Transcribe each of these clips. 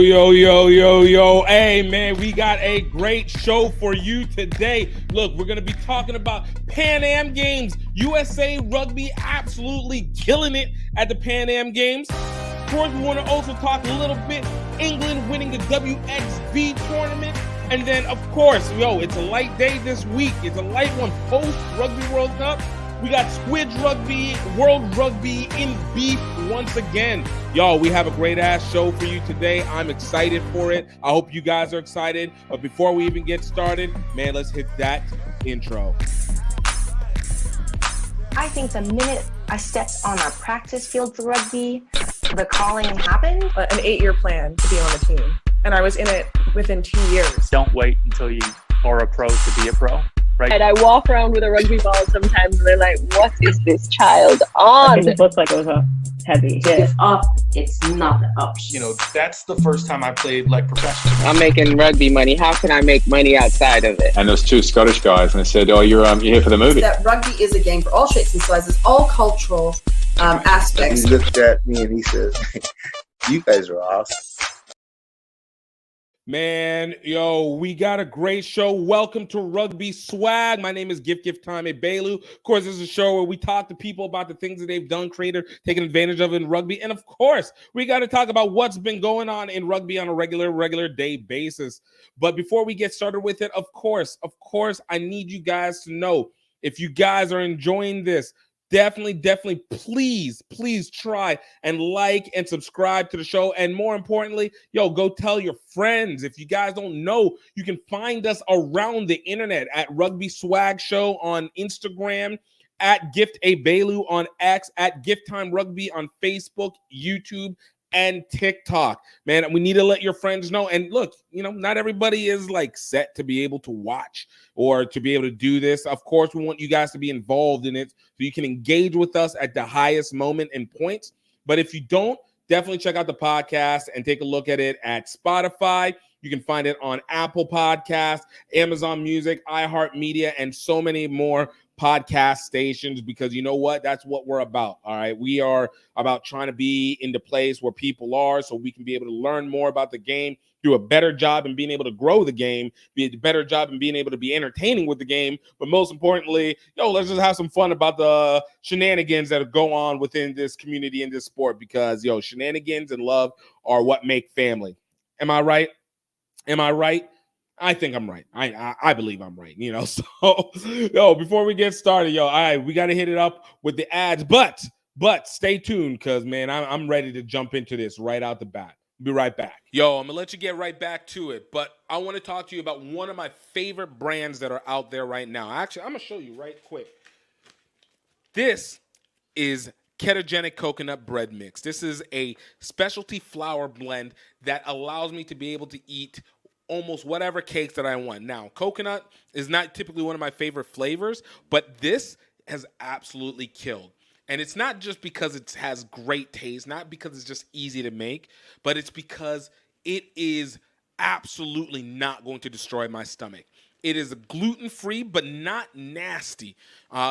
Yo. Hey, man, we got a great show for you today. Look, we're going to be talking about PanAm Games. USA Rugby absolutely killing it at the PanAm Games. Of course, we want to also talk a little bit England winning the WXV tournament. And then, of course, it's a light day this week. It's a light one post Rugby World Cup. We got Squidge Rugby, World Rugby in beef once again. Y'all, we have a great-ass show for you today. I'm excited for it. I hope you guys are excited. But before we even get started, man, let's hit that intro. I think the minute I stepped on a practice field for rugby, the calling happened. An 8-year plan to be on the team. And I was in it within 2 years. Don't wait until you are a pro to be a pro. Right. And I walk around with a rugby ball sometimes and they're like, what is this child on? It looks like it was a heavy hit. It's up, it's not up. That's the first time I played like professionally. I'm making rugby money. How can I make money outside of it? And there's two Scottish guys, and they said, "Oh, you're here for the movie." That rugby is a game for all shapes and sizes, all cultural aspects. He looked at me and he says, "You guys are awesome." Man, we got a great show. Welcome to Rugby Swag. My name is Gift Time Bailu. Of course, this is a show where we talk to people about the things that they've done, created, taken advantage of in rugby. And of course, we got to talk about what's been going on in rugby on a regular day basis. But before we get started with it, of course, I need you guys to know, if you guys are enjoying this, definitely, please try and like and subscribe to the show. And more importantly, go tell your friends. If you guys don't know, you can find us around the internet at Rugby Swag Show on Instagram, at Gift A Bailu on X, at Gift Time Rugby on Facebook, YouTube, and TikTok. Man, we need to let your friends know. And look, not everybody is like set to be able to watch or to be able to do this. Of course, we want you guys to be involved in it so you can engage with us at the highest moment and points. But if you don't, definitely check out the podcast and take a look at it at Spotify. You can find it on Apple Podcasts, Amazon Music, iHeartMedia, and so many more podcast stations, because you know what? That's what we're about. All right. We are about trying to be in the place where people are so we can be able to learn more about the game, do a better job in being able to grow the game, be a better job in being able to be entertaining with the game. But most importantly, let's just have some fun about the shenanigans that go on within this community and this sport, because shenanigans and love are what make family. Am I right? I think I'm right. I believe I'm right, So, before we get started, all right, we got to hit it up with the ads, but stay tuned, because, man, I'm ready to jump into this right out the bat. Be right back. I'm going to let you get right back to it, but I want to talk to you about one of my favorite brands that are out there right now. Actually, I'm going to show you right quick. This is ketogenic coconut bread mix. This is a specialty flour blend that allows me to be able to eat almost whatever cakes that I want. Now, coconut is not typically one of my favorite flavors, but this has absolutely killed. And it's not just because it has great taste, not because it's just easy to make, but it's because it is absolutely not going to destroy my stomach. It is gluten-free, but not nasty.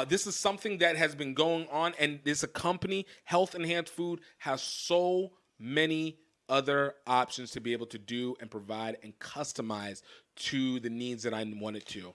This is something that has been going on, and this company, Health Enhanced Food, has so many other options to be able to do and provide and customize to the needs that I want it to.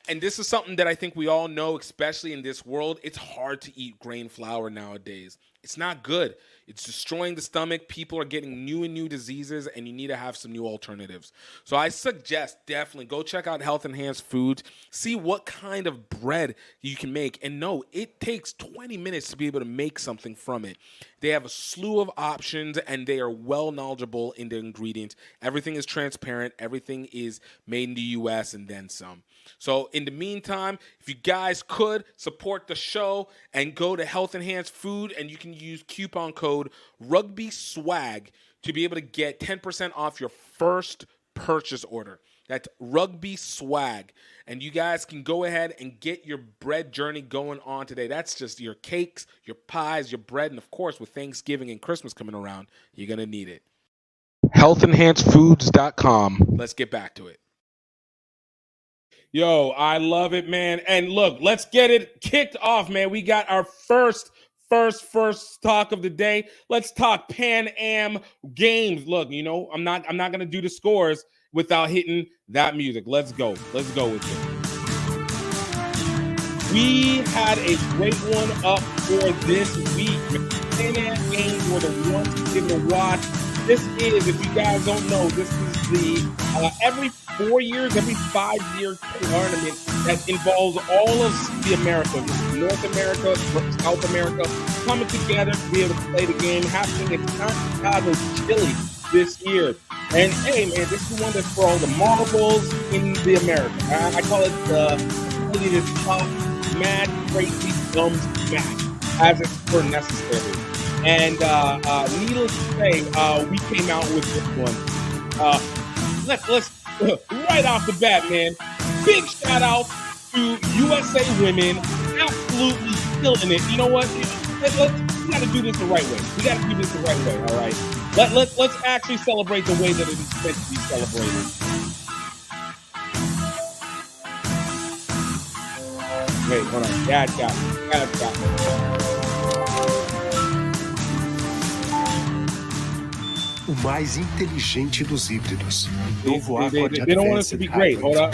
And this is something that I think we all know, especially in this world. It's hard to eat grain flour nowadays. It's not good. It's destroying the stomach. People are getting new diseases, and you need to have some new alternatives. So I suggest definitely go check out Health Enhanced Foods. See what kind of bread you can make. And no, it takes 20 minutes to be able to make something from it. They have a slew of options, and they are well knowledgeable in the ingredients. Everything is transparent. Everything is made in the U.S. and then some. So in the meantime, if you guys could support the show and go to Health Enhanced Food, and you can use coupon code RugbySwag to be able to get 10% off your first purchase order. That's Rugby Swag. And you guys can go ahead and get your bread journey going on today. That's just your cakes, your pies, your bread, and of course, with Thanksgiving and Christmas coming around, you're going to need it. HealthEnhancedFoods.com. Let's get back to it. I love it, man. And look, let's get it kicked off, man. We got our first first talk of the day. Let's talk PanAm Games. Look, you know, I'm not gonna do the scores without hitting that music. Let's go. Let's go with it. We had a great one up for this week. PanAm Games were the ones to give it a watch. This is, if you guys don't know, this is the every 4 years, every 5-year tournament that involves all of the Americas, North America, South America, coming together to be able to play the game, happening in Santiago, Chile this year. And hey, man, this is the one that's for all the marbles in the America. I call it the top mad, crazy, dumb match, as it's for necessary. And needless to say, we came out with this one. Let's right off the bat, man. Big shout out to USA Women, absolutely killing it. You know what? We got to do this the right way. We got to do this the right way. All right. Let's actually celebrate the way that it is meant to be celebrated. Wait, hold on. Dad got me. O mais inteligente dos híbridos. They don't want us to be great. Hold up.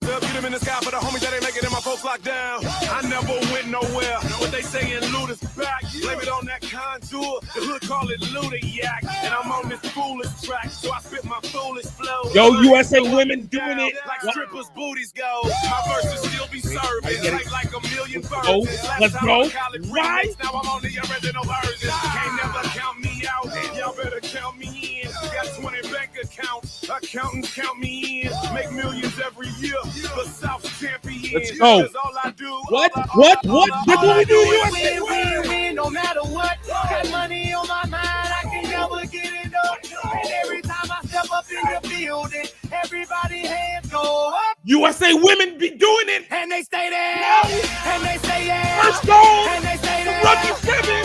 Beat them in the sky for the homies that ain't making it, my folks locked down. I never went nowhere. What they saying, loot is back. Blame it on that contour. The hood call it Ludiac. And I'm on this foolish track, so I spit my foolish flow. Yo, USA Women doing it. Like strippers' booties go. My verses still be serving. Like a million verses. Let's go. Right? Now I'm on the original version. Can't never count me out. Y'all better count me in. Got 20 bank accounts. Accountants count me in. Make millions every year. The South champion. Let's go. All I do, what? That's what we do, USA win, no matter what. Got money on my mind, I can never get it up. And every time I step up in the building, everybody hands go up. USA Women be doing it. And they stay there. No. And they stay there. First goal. And they stay there. Rugby 7.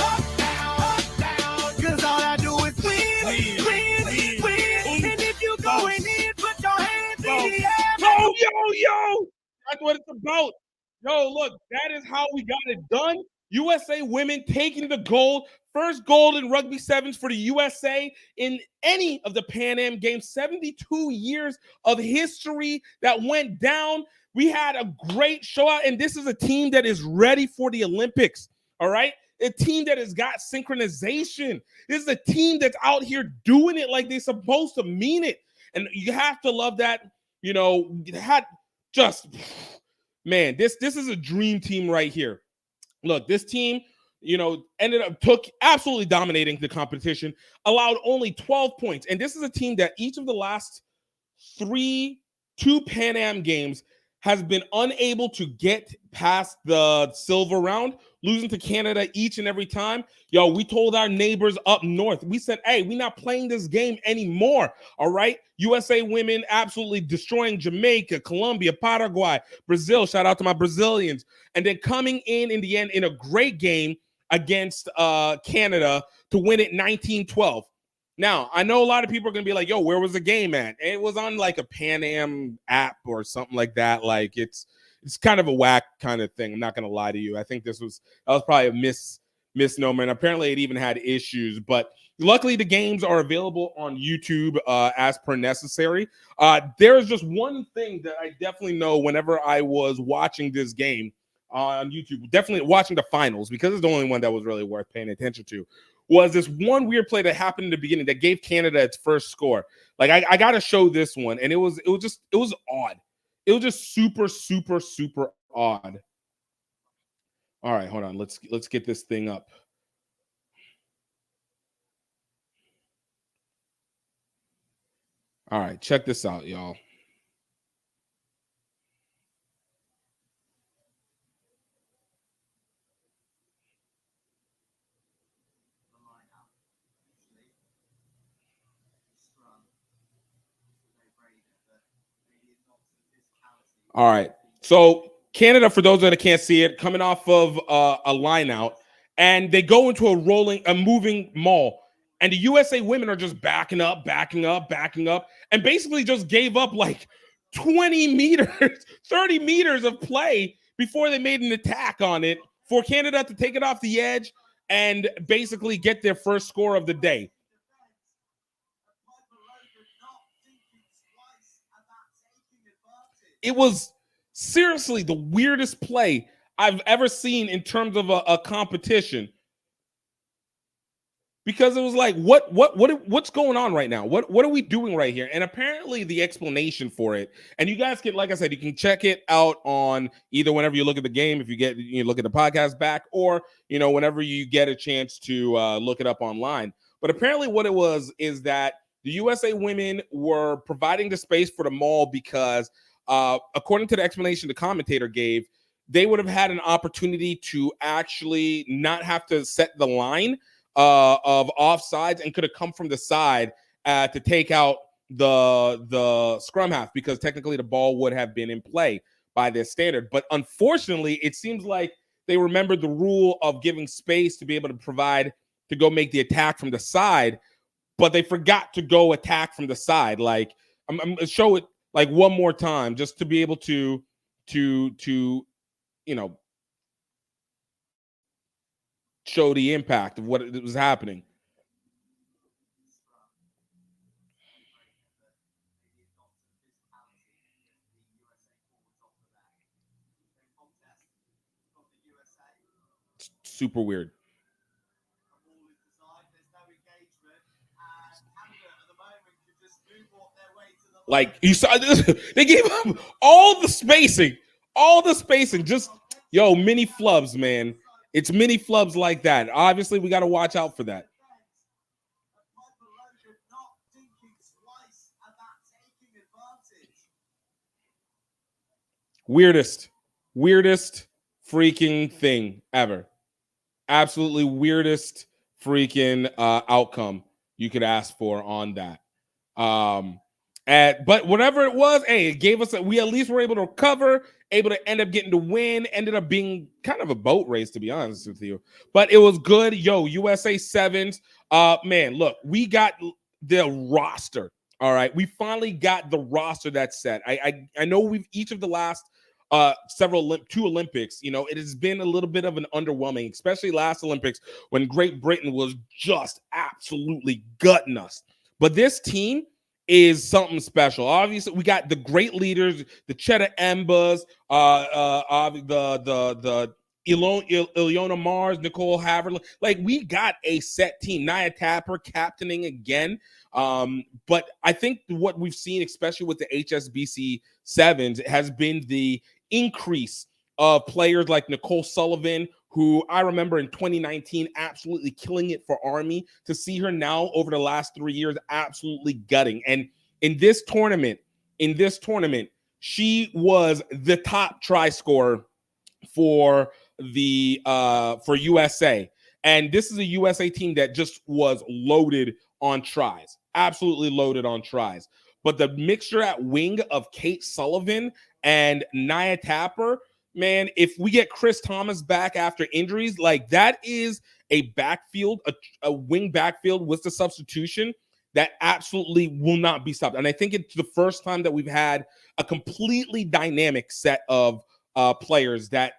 Cause all I do is win. And if you going in, put your hands in the air. Yo. That's what it's about. Yo, look, that is how we got it done. USA Women taking the gold. First gold in Rugby Sevens for the USA in any of the PanAm Games. 72 years of history that went down. We had a great show out, and this is a team that is ready for the Olympics, all right? A team that has got synchronization. This is a team that's out here doing it like they're supposed to mean it. And you have to love that, you know, man, this is a dream team right here. Look, this team, you know, absolutely dominating the competition, allowed only 12 points. And this is a team that each of the last two PanAm Games has been unable to get past the silver round, losing to Canada each and every time. Yo, we told our neighbors up north, we said, hey, we're not playing this game anymore, all right? USA Women absolutely destroying Jamaica, Colombia, Paraguay, Brazil. Shout out to my Brazilians. And then coming in the end in a great game against Canada to win it 19-12. Now, I know a lot of people are going to be like, yo, where was the game at? And it was on like a PanAm app or something like that. Like it's kind of a whack kind of thing. I'm not going to lie to you. I think that was probably a misnomer. And apparently it even had issues, but luckily the games are available on YouTube as per necessary. There is just one thing that I definitely know whenever I was watching this game on YouTube, definitely watching the finals, because it's the only one that was really worth paying attention to, was this one weird play that happened in the beginning that gave Canada its first score. Like I got to show this one, and it was odd. It was just super, super, super odd. All right, hold on. Let's get this thing up. All right, check this out, y'all. All right. So Canada, for those that can't see it, coming off of a line out, and they go into a moving maul, and the USA Women are just backing up, and basically just gave up like 20 meters, 30 meters of play before they made an attack on it for Canada to take it off the edge and basically get their first score of the day. It was seriously the weirdest play I've ever seen in terms of a competition. Because it was like, what's going on right now? What are we doing right here? And apparently the explanation for it, and you guys can, like I said, you can check it out on either whenever you look at the game, if you look at the podcast back, or whenever you get a chance to look it up online. But apparently what it was is that the USA women were providing the space for the maul because according to the explanation the commentator gave, they would have had an opportunity to actually not have to set the line of offsides and could have come from the side to take out the scrum half, because technically the ball would have been in play by this standard. But unfortunately, it seems like they remembered the rule of giving space to be able to provide to go make the attack from the side, but they forgot to go attack from the side. Like, I'm going to show it like one more time just to be able to show the impact of what it was happening. It's super weird. Like, you saw this, they gave him all the spacing. Just mini flubs, man. It's mini flubs like that. Obviously, we got to watch out for that. Weirdest freaking thing ever. Absolutely weirdest freaking outcome you could ask for on that. But whatever it was, hey, it gave us we at least were able to recover, able to end up getting the win. Ended up being kind of a boat race, to be honest with you. But it was good. USA Sevens. Man, look, we got the roster. All right. We finally got the roster that's set. I know we've each of the last two Olympics, it has been a little bit of an underwhelming, especially last Olympics when Great Britain was just absolutely gutting us. But this team is something special. Obviously, we got the great leaders, the Cheddar Embers, the Ileana Mars, Nicole Haverland. Like, we got a set team. Nia Tapper captaining again. But I think what we've seen, especially with the HSBC Sevens, has been the increase of players like Nicole Sullivan, who I remember in 2019 absolutely killing it for Army, to see her now over the last 3 years absolutely gutting. And in this tournament, she was the top try scorer for USA. And this is a USA team that just was loaded on tries, absolutely loaded on tries. But the mixture at wing of Kate Sullivan and Nia Tapper, man, if we get Chris Thomas back after injuries, like, that is a backfield, a wing backfield with the substitution that absolutely will not be stopped. And I think it's the first time that we've had a completely dynamic set of players that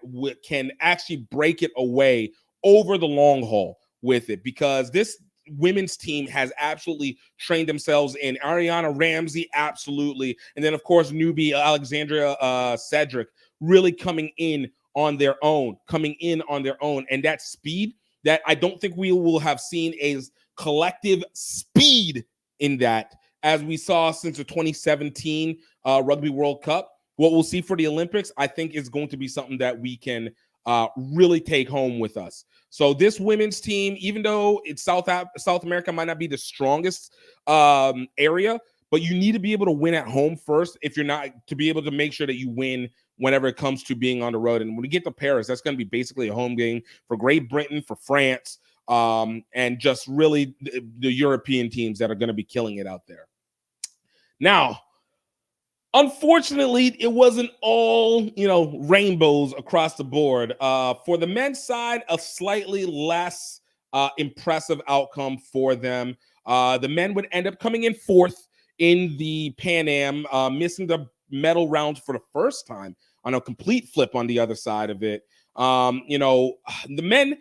can actually break it away over the long haul with it, because this women's team has absolutely trained themselves in Ariana Ramsey, absolutely. And then, of course, newbie Alexandria Cedric really coming in on their own. And that speed that I don't think we will have seen as collective speed in that as we saw since the 2017 Rugby World Cup. What we'll see for the Olympics, I think, is going to be something that we can really take home with us. So this women's team, even though it's South America might not be the strongest area, but you need to be able to win at home first if you're not, to be able to make sure that you win whenever it comes to being on the road. And when we get to Paris, that's going to be basically a home game for Great Britain, for France, and just really the European teams that are going to be killing it out there. Now, unfortunately, it wasn't all, rainbows across the board. For the men's side, a slightly less impressive outcome for them. The men would end up coming in fourth in the PanAm, missing the medal round for the first time on a complete flip on the other side of it. You know, the men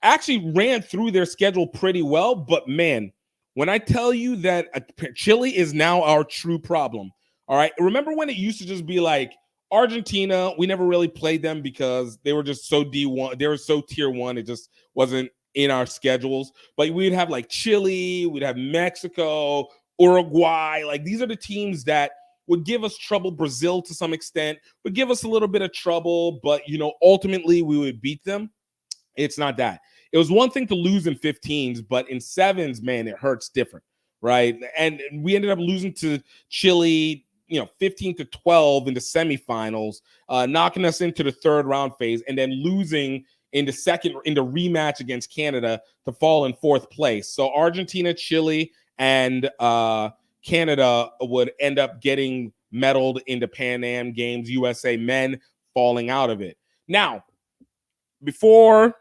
actually ran through their schedule pretty well, but man, when I tell you that Chile is now our true problem, all right? Remember when it used to just be like Argentina, we never really played them because they were just so D1, they were so tier 1, it just wasn't in our schedules. But we'd have like Chile, we'd have Mexico, Uruguay. Like these are the teams that would give us trouble. Brazil to some extent would give us a little bit of trouble, but you know, ultimately we would beat them. It's not that. It was one thing to lose in 15s, but in 7s, man, it hurts different, right? And we ended up losing to Chile, you know, 15-12 in the semifinals, knocking us into the 3rd round phase, and then losing in the rematch against Canada to fall in 4th place. So Argentina, Chile, and Canada would end up getting medaled in the PanAm Games, USA men falling out of it. Now, before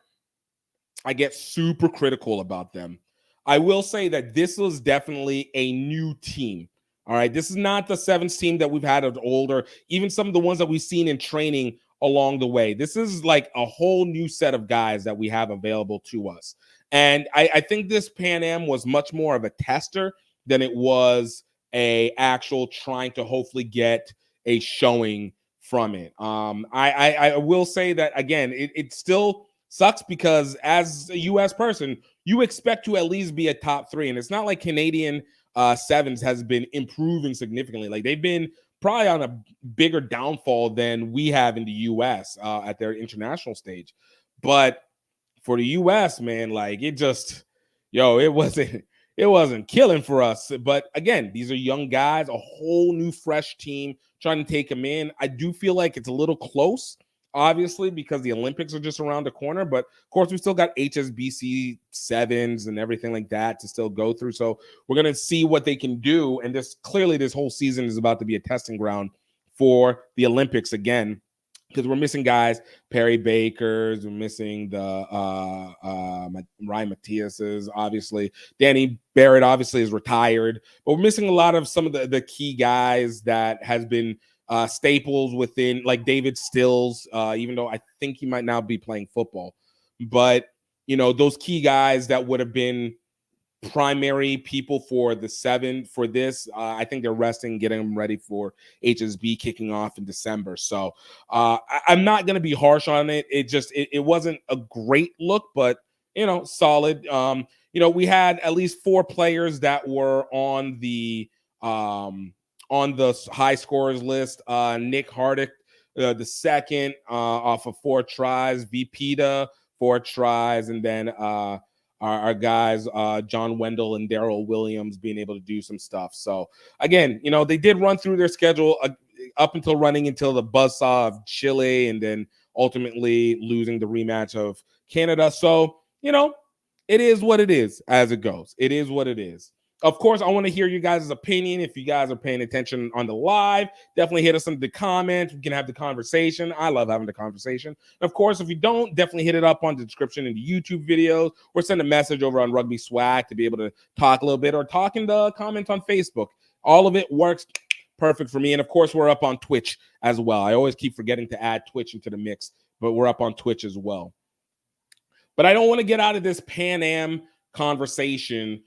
I get super critical about them, I will say that this was definitely a new team. All right, this is not the 7th team that we've had of old, or even some of the ones that we've seen in training along the way. This is like a whole new set of guys that we have available to us. And I think this PanAm was much more of a tester than it was a actual trying to hopefully get a showing from it. I will say that, again, it still sucks because as a U.S. person, you expect to at least be a top 3. And it's not like Canadian 7s has been improving significantly. Like they've been probably on a bigger downfall than we have in the U.S. At their international stage. But for the U.S., man, like it just, it wasn't killing for us. But again, these are young guys, a whole new fresh team trying to take them in. I do feel like it's a little close, obviously, because the Olympics are just around the corner. But of course, we still got HSBC 7s and everything like that to still go through. So we're going to see what they can do. And this whole season is about to be a testing ground for the Olympics again, because we're missing guys, Perry Bakers, we're missing the Ryan Matthias's, obviously. Danny Barrett obviously is retired, but we're missing a lot of some of the key guys that has been staples within, like David Stills, even though I think he might now be playing football. But, those key guys that would have been primary people for the 7 for this, I think they're resting, getting them ready for HSB kicking off in December. So I'm not going to be harsh on it. It wasn't a great look, but solid. We had at least 4 players that were on the high scorers list. Nick Hardick, the second, off of 4 tries. Vipita, 4 tries, and then our guys, John Wendell and Daryl Williams, being able to do some stuff. So again, they did run through their schedule up until the buzzsaw of Chile, and then ultimately losing the rematch of Canada. So, it is what it is as it goes. It is what it is. Of course, I want to hear you guys' opinion. If you guys are paying attention on the live, definitely hit us in the comments. We can have the conversation. I love having the conversation. Of course, if you don't, definitely hit it up on the description in the YouTube videos, or send a message over on Rugby Swag to be able to talk a little bit, or talk in the comments on Facebook. All of it works perfect for me. And of course, we're up on Twitch as well. I always keep forgetting to add Twitch into the mix, but we're up on Twitch as well. But I don't want to get out of this PanAm conversation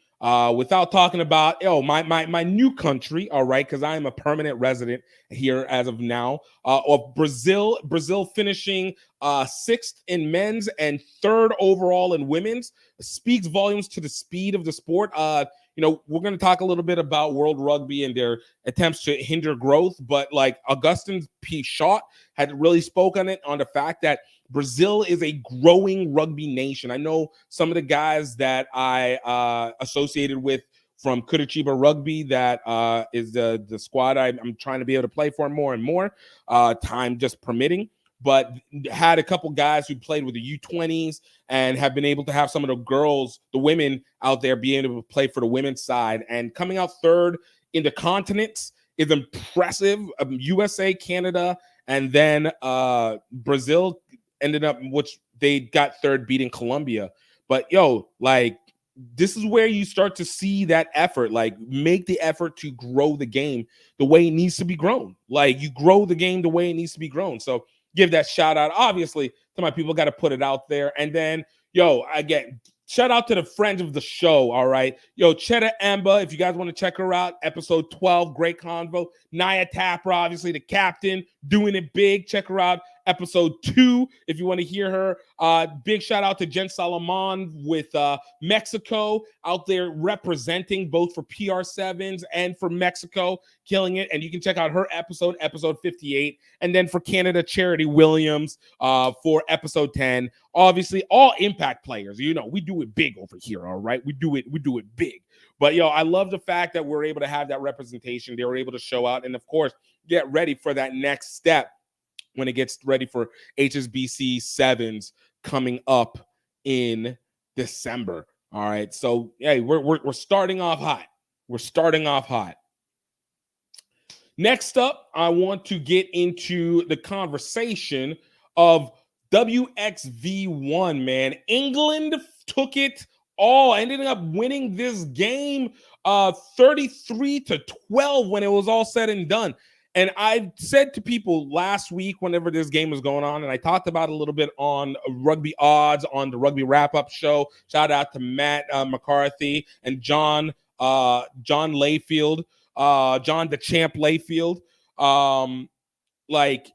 without talking about my new country, all right, because I am a permanent resident here as of now, of Brazil. Brazil finishing 6th in men's and 3rd overall in women's speaks volumes to the speed of the sport. We're going to talk a little bit about World Rugby and their attempts to hinder growth, but like Augustin P. Schott had really spoken on the fact that Brazil is a growing rugby nation. I know some of the guys that I associated with from Curitiba Rugby, that is the squad I'm trying to be able to play for more and more, time just permitting, but had a couple guys who played with the U20s and have been able to have some of the girls, the women out there, being able to play for the women's side. And coming out 3rd in the continents is impressive. USA, Canada, and then Brazil ended up, which they got 3rd, beating Colombia. But this is where you start to see that effort, like make the effort to grow the game the way it needs to be grown. Like you grow the game the way it needs to be grown. So give that shout out, obviously, to my people, got to put it out there. And then, yo, again, shout out to the friends of the show, all right? Yo, Cheddar Amber, if you guys want to check her out, episode 12, great convo. Naya Tapper, obviously the captain, doing it big. Check her out, episode 2, if you want to hear her. Big shout out to Jen Salomon with Mexico out there representing both for PR7s and for Mexico, killing it. And you can check out her episode 58. And then for Canada, Charity Williams for episode 10. Obviously, all Impact players. You know, we do it big over here, all right? We do it big. But, yo, I love the fact that we're able to have that representation. They were able to show out and, of course, get ready for that next step when it gets ready for HSBC 7s coming up in December. All right. So, hey, we're starting off hot. We're starting off hot. Next up, I want to get into the conversation of WXV1, man. England took it all, ended up winning this game 33-12 when it was all said and done. And I said to people last week, whenever this game was going on, and I talked about it a little bit on Rugby Odds on the Rugby Wrap-Up show. Shout out to Matt McCarthy and John Layfield, John the Champ Layfield. Like,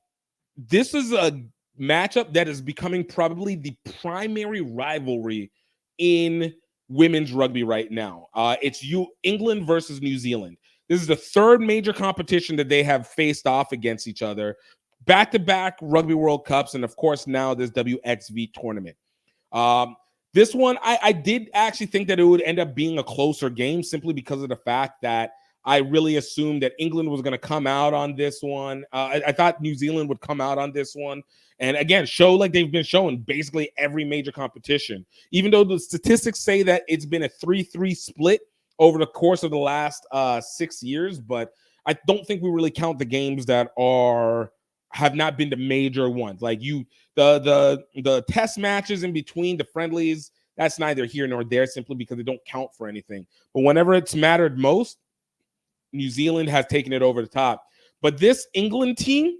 this is a matchup that is becoming probably the primary rivalry in women's rugby right now. It's England versus New Zealand. This is the third major competition that they have faced off against each other. Back-to-back Rugby World Cups, and of course now this WXV tournament. This one, I did actually think that it would end up being a closer game simply because of the fact that I really assumed that England was going to come out on this one. I thought New Zealand would come out on this one. And again, show like they've been showing basically every major competition. Even though the statistics say that it's been a 3-3 split over the course of the last 6 years, but I don't think we really count the games that have not been the major ones. Like the test matches in between, the friendlies, that's neither here nor there simply because they don't count for anything. But whenever it's mattered most, New Zealand has taken it over the top. But this England team,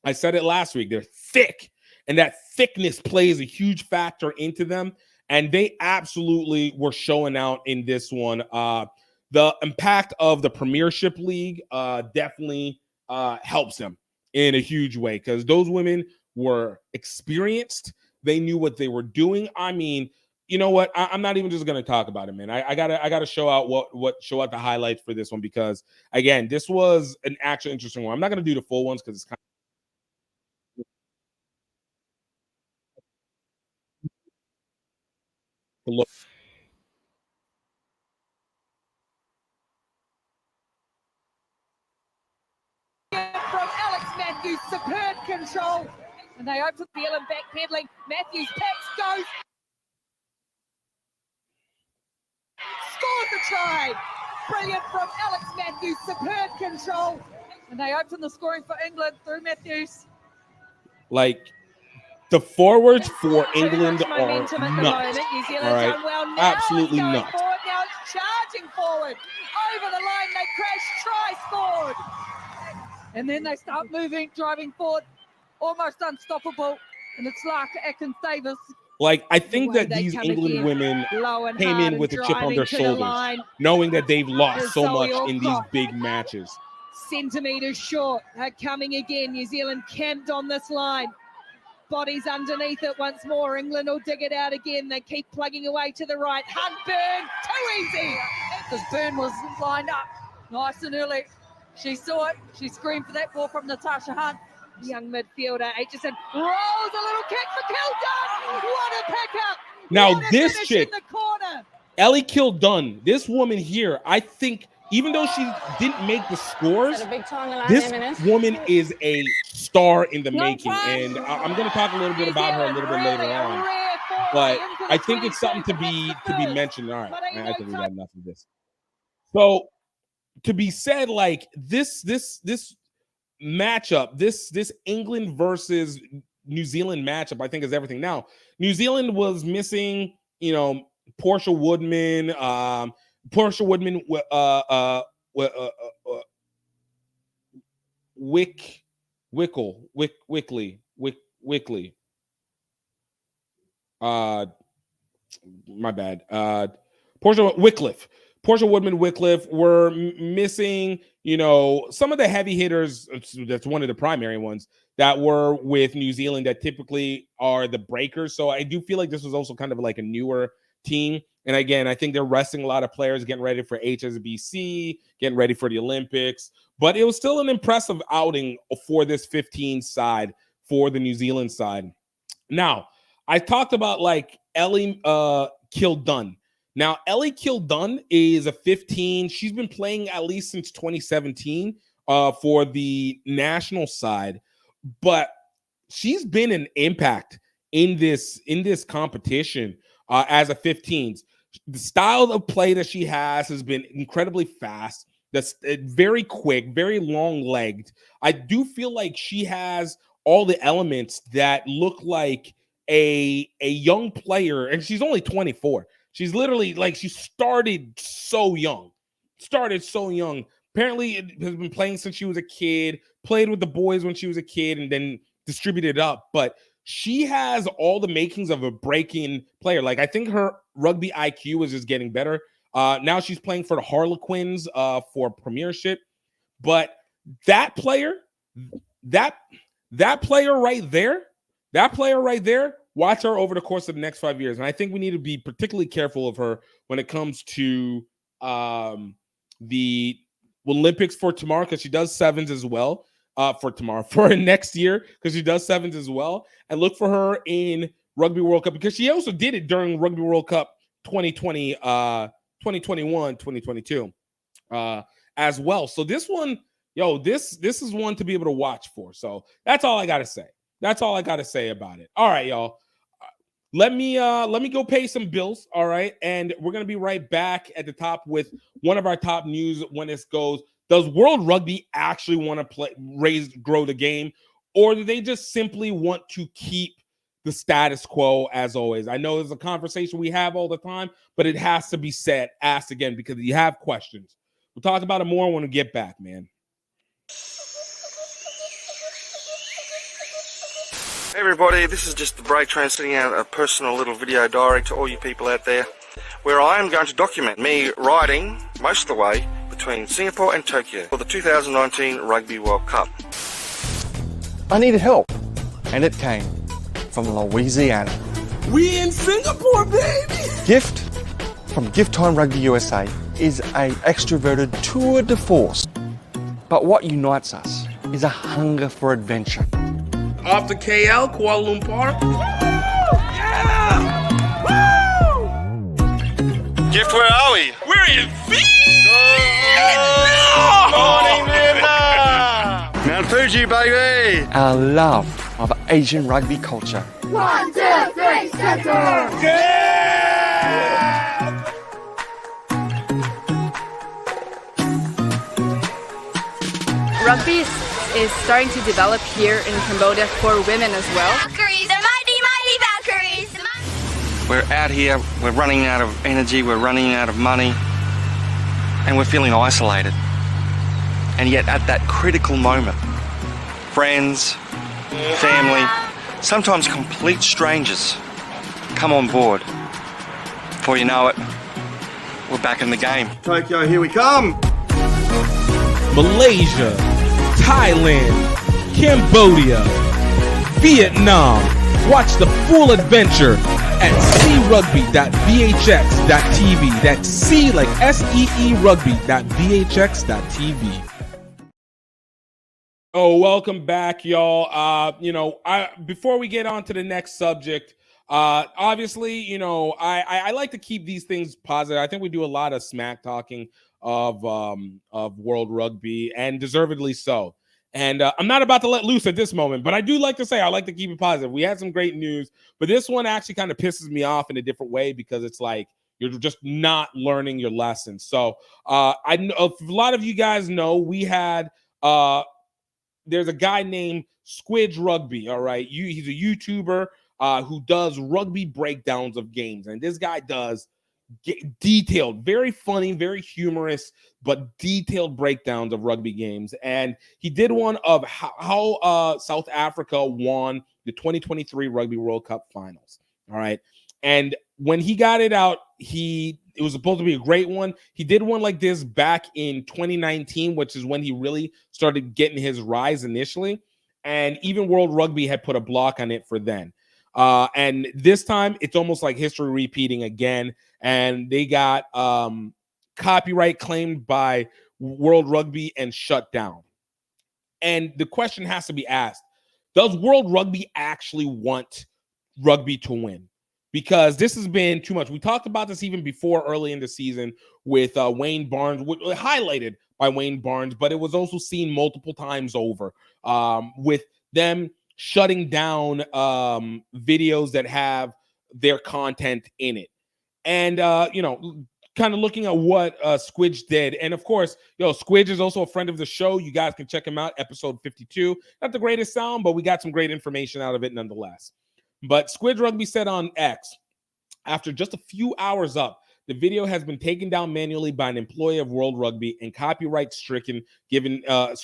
I said it last week, they're thick, and that thickness plays a huge factor into them. And they absolutely were showing out in this one. The impact of the Premiership League definitely helps them in a huge way because those women were experienced. They knew what they were doing. I mean, you know what? I'm not even just going to talk about it, man. I gotta show out show out the highlights for this one because again, this was an actual interesting one. I'm not going to do the full ones because it's kind of look. From Alex Matthews, superb control, and they open the Ellen back pedaling. Matthews packs, goes, scores the try. Brilliant from Alex Matthews, superb control, and they open the scoring for England through Matthews. Like, the forwards for England are nuts. New Zealand's all right, well. Now absolutely it's nuts. Forward. Now it's charging forward over the line. They crash. Try scored, and then they start moving, driving forward, almost unstoppable. And it's like Atkins Davis. Like, I think that these England women came in with a chip on their shoulders, knowing that they've lost so much in these big matches. Centimeters short. They're coming again. New Zealand camped on this line. Bodies underneath it once more. England will dig it out again. They keep plugging away to the right. Hunt, Byrne, too easy. Because Byrne was lined up nice and early. She saw it. She screamed for that ball from Natasha Hunt. Young midfielder, Aitchison rolls a little kick for Kildun. What a pickup. Now this chick, in the corner. Ellie Kildun, this woman here, I think, even though she didn't make the scores, this woman is a star in the making. And I'm going to talk a little bit about her a little bit later on. But I think it's something to be mentioned. All right, I think we got enough of this. So to be said, like this matchup, this England versus New Zealand matchup, I think is everything. Now, New Zealand was missing, Portia Woodman, Wickley. My bad. Portia Woodman Wycliffe were missing, some of the heavy hitters. That's one of the primary ones that were with New Zealand that typically are the breakers. So I do feel like this was also kind of like a newer team. And again, I think they're resting a lot of players, getting ready for HSBC, getting ready for the Olympics. But it was still an impressive outing for this 15 side, for the New Zealand side. Now, I talked about like Ellie Kildunn. Now, Ellie Kildunn is a 15. She's been playing at least since 2017 for the national side, but she's been an impact in this competition as a 15s. The style of play that she has been incredibly fast. That's very quick, very long-legged. I do feel like she has all the elements that look like a young player, and she's only 24. She's literally like, she started so young. Apparently, it has been playing since she was a kid, played with the boys when she was a kid, and then distributed up. But she has all the makings of a break-in player. Like, I think her rugby IQ is just getting better. Now she's playing for the Harlequins for Premiership. But that player right there, watch her over the course of the next 5 years. And I think we need to be particularly careful of her when it comes to the Olympics for tomorrow, because she does sevens as well for next year, because she does sevens as well. And look for her in Rugby World Cup, because she also did it during Rugby World Cup 2020, 2021, 2022 as well. So this one, this is one to be able to watch for. So that's all I got to say. That's all I got to say about it. All right, y'all. Let me go pay some bills. All right. And we're going to be right back at the top with one of our top news when this goes. Does World Rugby actually want to grow the game, or do they just simply want to keep the status quo as always? I know there's a conversation we have all the time, but it has to be asked again, because you have questions. We'll talk about it more when we get back, man. Hey everybody, this is just the break train sending out a personal little video diary to all you people out there, where I am going to document me riding most of the way between Singapore and Tokyo for the 2019 Rugby World Cup. I needed help, and it came from Louisiana. We in Singapore, baby! Gift from Gift Time Rugby USA is a extroverted tour de force. But what unites us is a hunger for adventure. Off to KL, Kuala Lumpur. Woo! Yeah! Woo! Gift, where are we? We're in Morning, Vietnam! Mount Fuji, baby! Our love of Asian rugby culture. 1, 2, 3, center! Yeah! Rugby is starting to develop here in Cambodia for women as well. Valkyries, the mighty Valkyries! We're out here, we're running out of energy, we're running out of money, and we're feeling isolated. And yet at that critical moment, friends, family, sometimes complete strangers come on board. Before you know it, we're back in the game. Tokyo, here we come! Malaysia, Thailand, Cambodia, Vietnam. Watch the full adventure at crugby.vhx.tv. That's C like SEE rugby.vhx.tv. Oh, welcome back, y'all. Before we get on to the next subject, obviously, I like to keep these things positive. I think we do a lot of smack talking of World Rugby, and deservedly so. And I'm not about to let loose at this moment, but I do like to say I like to keep it positive. We had some great news, but this one actually kind of pisses me off in a different way, because it's like you're just not learning your lessons. So I know a lot of you guys know we had there's a guy named Squidge Rugby. All right, he's a YouTuber who does rugby breakdowns of games, and this guy does detailed, very funny, very humorous, but detailed breakdowns of rugby games. And he did one of how South Africa won the 2023 Rugby World Cup finals. All right. And when he got it out, it was supposed to be a great one. He did one like this back in 2019, which is when he really started getting his rise initially. And even World Rugby had put a block on it for then. And this time it's almost like history repeating again. And they got copyright claimed by World Rugby and shut down. And the question has to be asked, does World Rugby actually want rugby to win? Because this has been too much. We talked about this even before early in the season with Wayne Barnes, highlighted by Wayne Barnes, but it was also seen multiple times over with them shutting down videos that have their content in it. And, kind of looking at what Squidge did. And of course, Squidge is also a friend of the show. You guys can check him out, episode 52. Not the greatest sound, but we got some great information out of it nonetheless. But Squidge Rugby said on X, after just a few hours up, the video has been taken down manually by an employee of World Rugby and copyright strike given to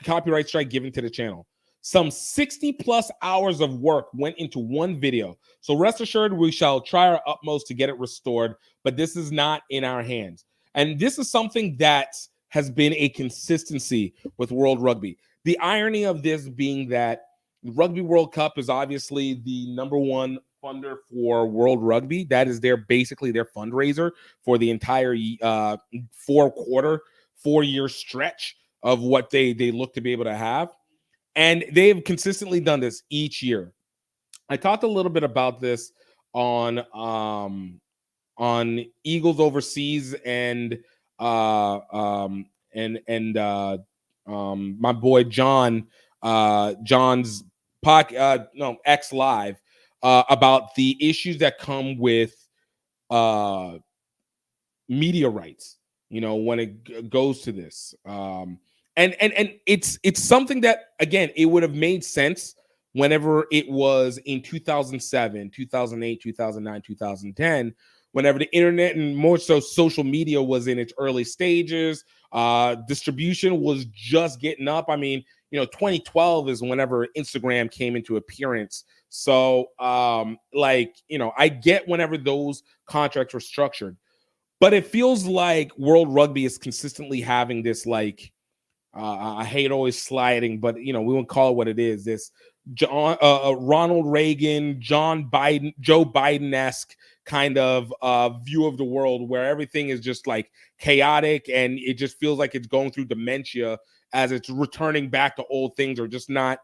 the channel. Some 60 plus hours of work went into one video. So rest assured, we shall try our utmost to get it restored, but this is not in our hands. And this is something that has been a consistency with World Rugby. The irony of this being that Rugby World Cup is obviously the number one funder for World Rugby. That is basically their fundraiser for the entire 4-year stretch of what they look to be able to have. And they've consistently done this each year. I talked a little bit about this on Eagles Overseas and my boy John's X Live about the issues that come with media rights, when it goes to this. And it's something that, again, it would have made sense whenever it was in 2007, 2008, 2009, 2010, whenever the internet and more so social media was in its early stages, distribution was just getting up. I mean, 2012 is whenever Instagram came into appearance. So, I get whenever those contracts were structured, but it feels like World Rugby is consistently having this, I hate always sliding, but we won't call it what it is. This Ronald Reagan, Joe Biden-esque kind of view of the world, where everything is just like chaotic, and it just feels like it's going through dementia as it's returning back to old things, or just not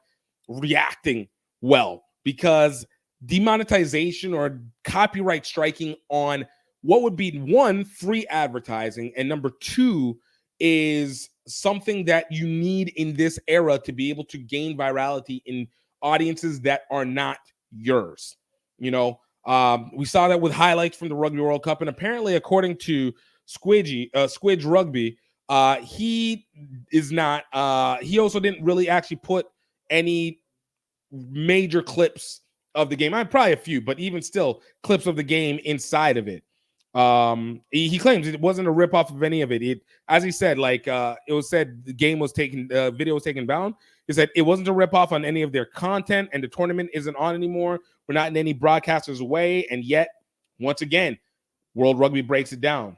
reacting well, because demonetization or copyright striking on what would be, one, free advertising, and number two is something that you need in this era to be able to gain virality in audiences that are not yours. We saw that with highlights from the Rugby World Cup, and apparently, according to Squidge Rugby, he is not. He also didn't really actually put any major clips of the game. Probably a few, but even still, clips of the game inside of it. He claims it wasn't a ripoff of any of it. As he said, it was said the game was taken, video was taken down. He said it wasn't a ripoff on any of their content, and the tournament isn't on anymore. We're not in any broadcasters' way, and yet, once again, World Rugby breaks it down.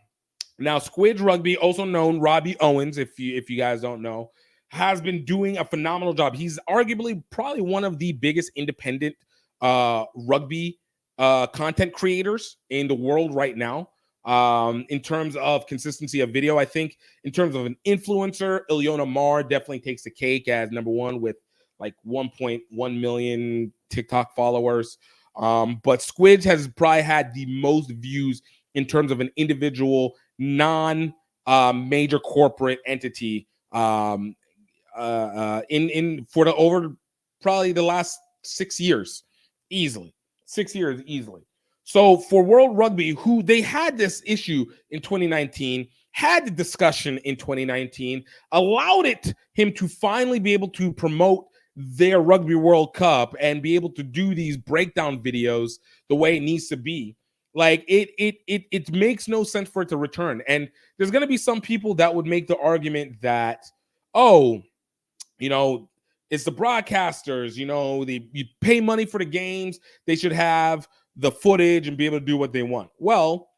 Now, Squidge Rugby, also known Robbie Owens, if you guys don't know, has been doing a phenomenal job. He's arguably probably one of the biggest independent rugby content creators in the world right now. In terms of consistency of video, I think in terms of an influencer, Ilyona Mar definitely takes the cake as number one with 1.1 million TikTok followers. But Squidge has probably had the most views in terms of an individual non-major corporate entity in for the over probably the last 6 years, easily. 6 years easily. So for World Rugby, who they had this issue in 2019, had the discussion in 2019, allowed him to finally be able to promote their Rugby World Cup and be able to do these breakdown videos the way it needs to be. It makes no sense for it to return. And there's going to be some people that would make the argument that, it's the broadcasters, you pay money for the games. They should have the footage and be able to do what they want. Well,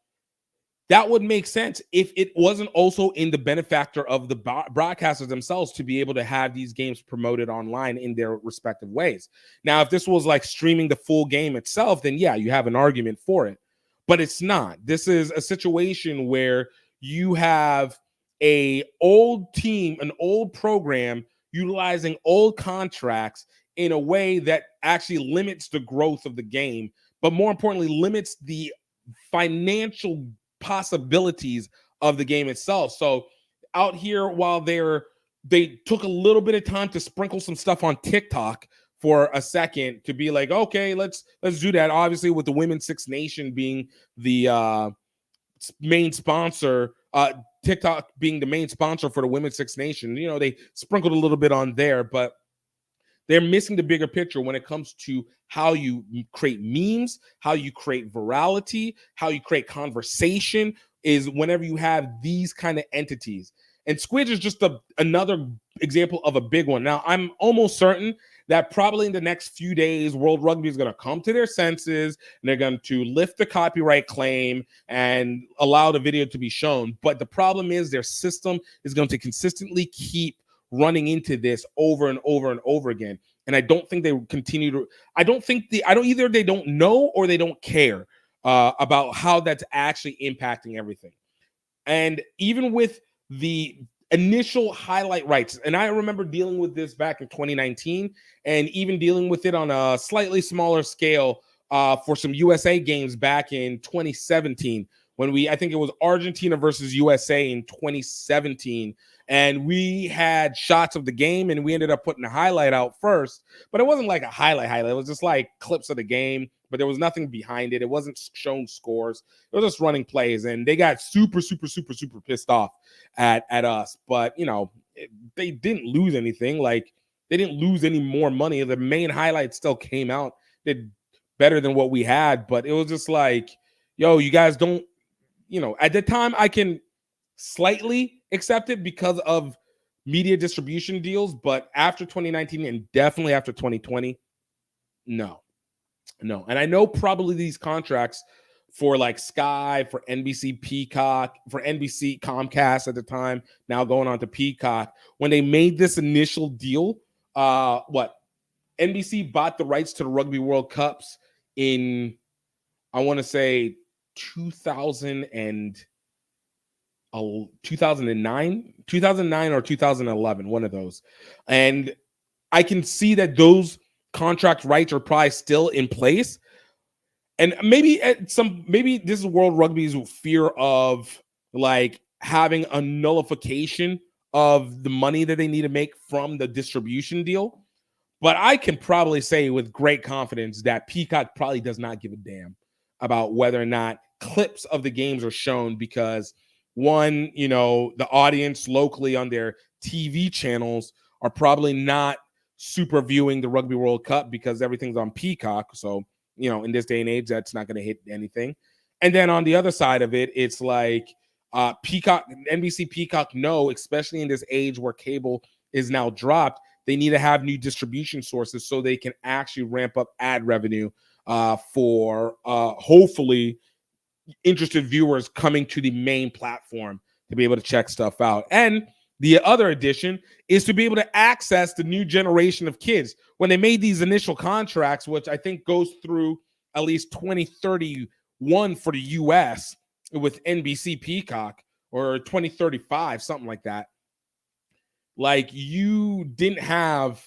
that would make sense if it wasn't also in the benefactor of the broadcasters themselves to be able to have these games promoted online in their respective ways. Now, if this was like streaming the full game itself, then yeah, you have an argument for it. But it's not. This is a situation where you have an old team, an old program utilizing old contracts in a way that actually limits the growth of the game, but more importantly, limits the financial possibilities of the game itself. So out here, while they took a little bit of time to sprinkle some stuff on TikTok for a second to be like, okay, let's do that. Obviously, with the Women's Six Nation being the main sponsor, TikTok being the main sponsor for the Women's Six Nation, you know, they sprinkled a little bit on there, but they're missing the bigger picture when it comes to how you create memes, how you create virality, how you create conversation, is whenever you have these kind of entities. And Squidge is just another example of a big one. Now, I'm almost certain that probably in the next few days, World Rugby is going to come to their senses and they're going to lift the copyright claim and allow the video to be shown. But the problem is their system is going to consistently keep running into this over and over and over again. And I don't think they continue to, either they don't know or they don't care about how that's actually impacting everything. And even with the initial highlight rights, and I remember dealing with this back in 2019 and even dealing with it on a slightly smaller scale for some USA games back in 2017 when I think it was Argentina versus USA in 2017. And we had shots of the game and we ended up putting a highlight out first, but it wasn't like a highlight. It was just like clips of the game, but there was nothing behind it. It wasn't showing scores. It was just running plays, and they got super pissed off at us. But, you know, they didn't lose anything. Like, they didn't lose any more money. The main highlight still came out, did better than what we had, but it was just like, yo, you guys don't, you know, at the time I can slightly accept it because of media distribution deals, but after 2019 and definitely after 2020, no. And I know probably these contracts for like Sky, for NBC Peacock, for NBC Comcast at the time, now going on to Peacock, when they made this initial deal, NBC bought the rights to the Rugby World Cups in, I want to say 2009 or 2011, one of those. And I can see that those contract rights are probably still in place. And maybe this is World Rugby's fear of like having a nullification of the money that they need to make from the distribution deal. But I can probably say with great confidence that Peacock probably does not give a damn about whether or not clips of the games are shown, because one, you know, the audience locally on their TV channels are probably not super viewing the Rugby World Cup because everything's on Peacock. So, you know, in this day and age, that's not going to hit anything. And then on the other side of it, it's like Peacock, NBC Peacock know, especially in this age where cable is now dropped, they need to have new distribution sources so they can actually ramp up ad revenue for hopefully interested viewers coming to the main platform to be able to check stuff out. And the other addition is to be able to access the new generation of kids. When they made these initial contracts, which I think goes through at least 2031 for the US with NBC Peacock, or 2035, something like that. Like, you didn't have,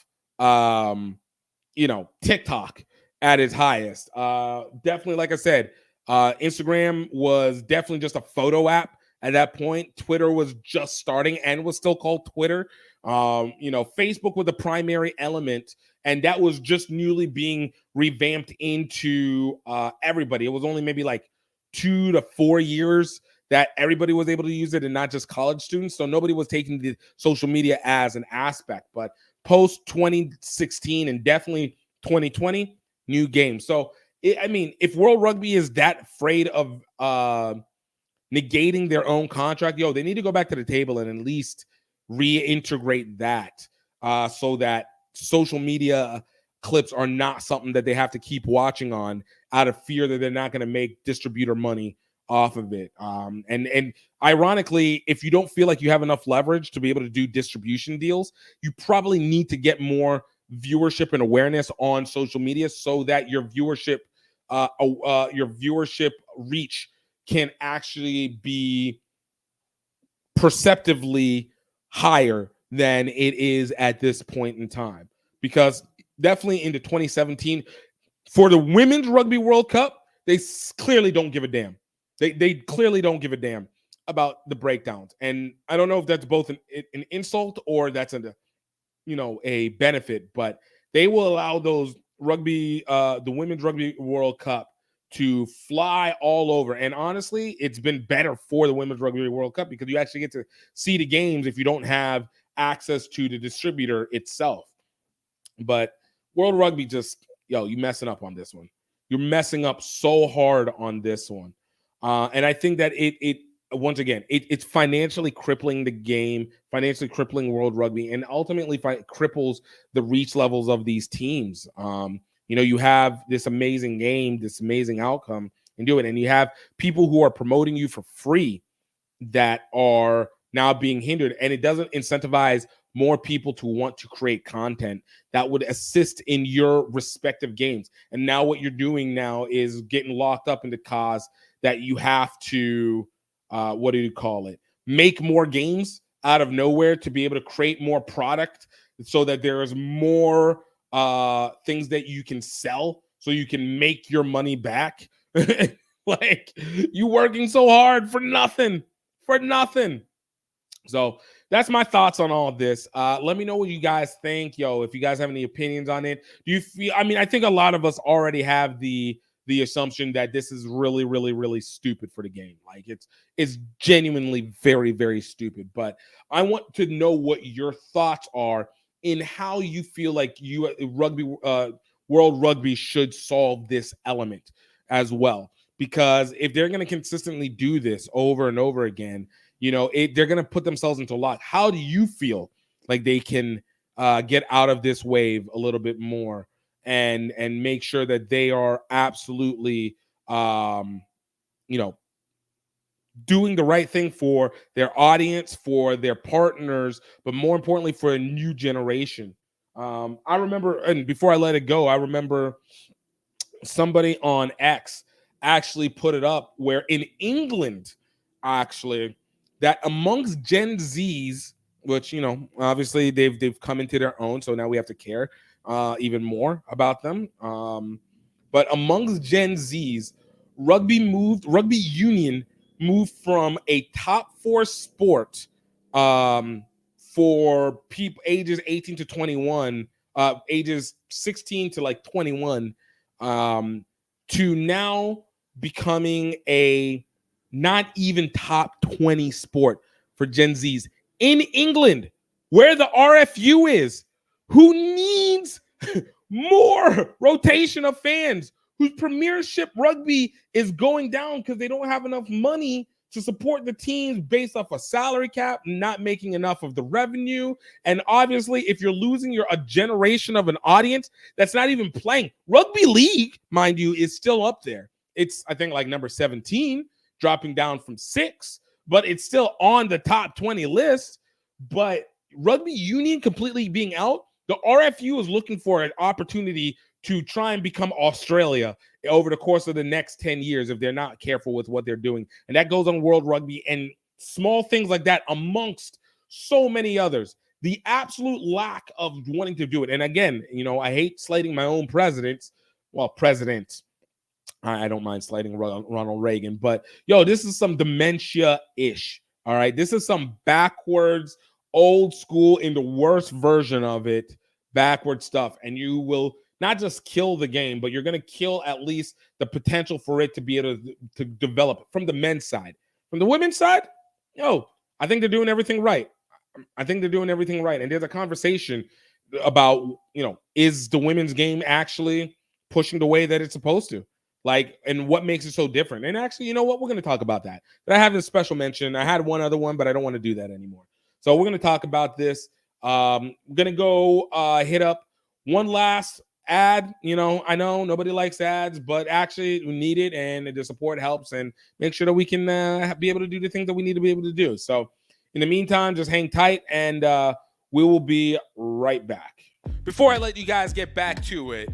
TikTok at its highest. Definitely, like I said, Instagram was definitely just a photo app at that point. Twitter was just starting and was still called Twitter. Facebook was the primary element, and that was just newly being revamped into everybody. It was only maybe like 2 to 4 years that everybody was able to use it and not just college students. So nobody was taking the social media as an aspect. But post 2016 and definitely 2020, new game. So, if World Rugby is that afraid of negating their own contract, they need to go back to the table and at least reintegrate that so that social media clips are not something that they have to keep watching on out of fear that they're not going to make distributor money off of it. And ironically, if you don't feel like you have enough leverage to be able to do distribution deals, you probably need to get more viewership and awareness on social media so that your viewership reach can actually be perceptively higher than it is at this point in time. Because definitely into 2017, for the Women's Rugby World Cup, they clearly don't give a damn. They clearly don't give a damn about the breakdowns. And I don't know if that's both an insult or that's a benefit, but they will allow those the Women's Rugby World Cup to fly all over. And honestly, it's been better for the Women's Rugby World Cup because you actually get to see the games if you don't have access to the distributor itself. But World Rugby you messing up on this one. You're messing up so hard on this one. And I think that once again, it's financially crippling the game, financially crippling World Rugby, and ultimately cripples the reach levels of these teams. You have this amazing game, this amazing outcome, and do it. And you have people who are promoting you for free that are now being hindered, and it doesn't incentivize more people to want to create content that would assist in your respective games. And now what you're doing now is getting locked up in the cause that you have to, make more games out of nowhere to be able to create more product so that there is more things that you can sell so you can make your money back. Like, you working so hard for nothing. So that's my thoughts on all of this. Let me know what you guys think. If you guys have any opinions on it. Do you feel, I think a lot of us already have the assumption that this is really, really, really stupid for the game. Like, it's genuinely very, very stupid. But I want to know what your thoughts are in how you feel like World Rugby should solve this element as well. Because if they're going to consistently do this over and over again, they're going to put themselves into a lot. How do you feel like they can get out of this wave a little bit more and make sure that they are absolutely, doing the right thing for their audience, for their partners, but more importantly, for a new generation? I remember, and before I let it go, I remember somebody on X actually put it up where in England, actually, that amongst Gen Zs, which, obviously they've come into their own, so now we have to care even more about them. But amongst Gen Zs, rugby union moved from a top 4 sport for people ages 18 to 21, ages 16 to 21, to now becoming a not even top 20 sport for Gen Zs in England, where the RFU is, who needs more rotation of fans, whose Premiership rugby is going down because they don't have enough money to support the teams based off a salary cap, not making enough of the revenue. And obviously, if you're losing a generation of an audience that's not even playing, rugby league, mind you, is still up there. It's, I think, number 17, dropping down from 6, but it's still on the top 20 list. But rugby union completely being out, the RFU is looking for an opportunity to try and become Australia over the course of the next 10 years if they're not careful with what they're doing. And that goes on World Rugby and small things like that amongst so many others. The absolute lack of wanting to do it. And again, I hate slating my own presidents. Well, presidents. I don't mind slating Ronald Reagan, but this is some dementia-ish. All right. This is some backwards, old school, in the worst version of it, backward stuff. And you will not just kill the game, but you're going to kill at least the potential for it to be able to develop from the men's side. From the women's side, I think they're doing everything right. And there's a conversation about, is the women's game actually pushing the way that it's supposed to? And what makes it so different? And actually, you know what? We're going to talk about that. But I have this special mention. I had one other one, but I don't want to do that anymore. So we're going to talk about this. We're going to go hit up one last ad. You know, I know nobody likes ads, but actually we need it, and the support helps, and make sure that we can be able to do the things that we need to be able to do. So in the meantime, just hang tight, and we will be right back. Before I let you guys get back to it,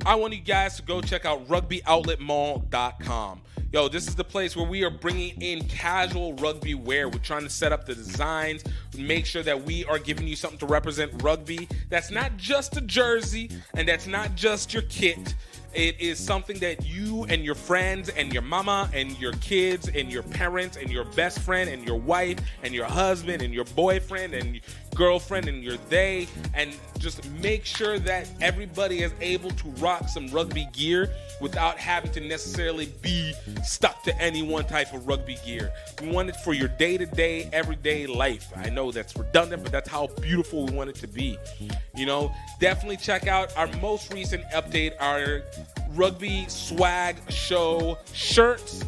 I want you guys to go check out rugbyoutletmall.com. Yo, this is the place where we are bringing in casual rugby wear. We're trying to set up the designs, make sure that we are giving you something to represent rugby. That's not just a jersey, and that's not just your kit. It is something that you and your friends and your mama and your kids and your parents and your best friend and your wife and your husband and your boyfriend and girlfriend and your they, and just make sure that everybody is able to rock some rugby gear without having to necessarily be stuck to any one type of rugby gear. We want it for your day-to-day, everyday life. I know that's redundant, but that's how beautiful we want it to be. You know, definitely check out our most recent update, our Rugby Swag Show shirts.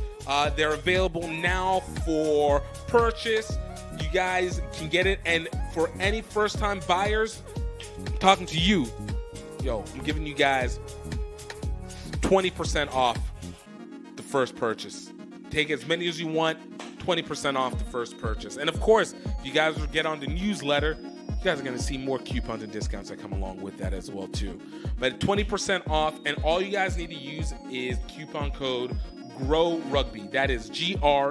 They're available now for purchase. You guys can get it, and for any first-time buyers, I'm talking to you, yo, I'm giving you guys 20% off the first purchase. Take as many as you want, 20% off the first purchase. And of course, if you guys will get on the newsletter, you guys are going to see more coupons and discounts that come along with that as well too. But 20% off, and all you guys need to use is coupon code GROWRUGBY. That is GREAUX